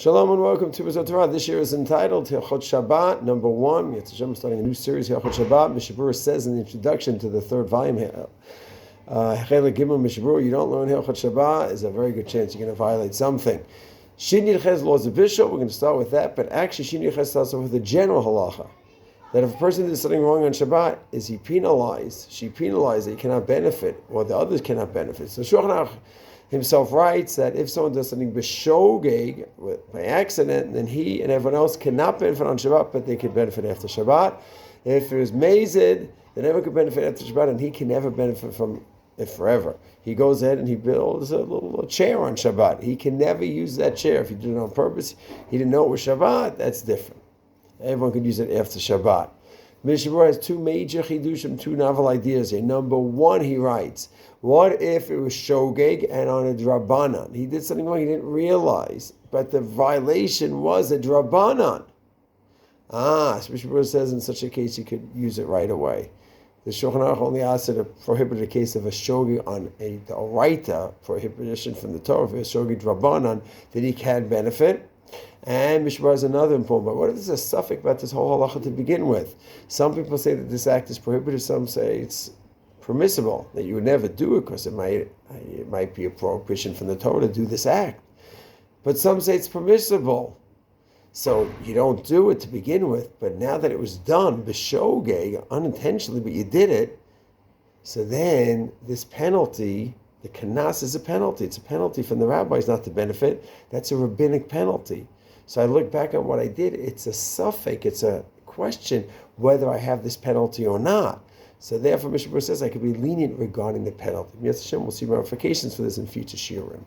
Shalom and welcome to Bezot Torah. This year is entitled Hilchot Shabbat, number 1. We're starting a new series, Hilchot Shabbat. Mishabur says in the introduction to the third volume, Chelik Gimel Mishabur, you don't learn Hilchot Shabbat, there's a very good chance you're going to violate something. Shin Yirches laws of Bishop, we're going to start with that, but actually Shin Yirches starts off with the general halacha. That if a person did something wrong on Shabbat, is he penalized? She penalized that he cannot benefit, or the others cannot benefit. So Shulchan Aruch himself writes that if someone does something b'shogeg, by accident, then he and everyone else cannot benefit on Shabbat, but they could benefit after Shabbat. If it was mazid, they never could benefit after Shabbat, and he can never benefit from it forever. He goes ahead and he builds a little chair on Shabbat. He can never use that chair. If he did it on purpose, he didn't know it was Shabbat, that's different. Everyone could use it after Shabbat. Mishabur has two major chidushim, two novel ideas here. Number one, he writes, what if it was shogeg and on a drabanan? He did something wrong, he didn't realize, but the violation was a drabanan. So Mishabur says in such a case you could use it right away. The Shulchan Aruch only asked to prohibit a case of a shogeg on a oraita, prohibition from the Torah, for a shogeg drabanan, that he can benefit. And Mishmar is another important, but what if there's a suffix about this whole halacha to begin with? Some people say that this act is prohibited, some say it's permissible, that you would never do it because it might be a prohibition from the Torah to do this act. But some say it's permissible, so you don't do it to begin with, but now that it was done, b'shogeg, unintentionally, but you did it, so then this penalty, the kanas is a penalty. It's a penalty from the rabbis not to benefit. That's a rabbinic penalty. So I look back on what I did. It's a suffix. It's a question whether I have this penalty or not. So therefore, Mishabur says I could be lenient regarding the penalty. Yes, Hashem, we'll see ramifications for this in future shiurim.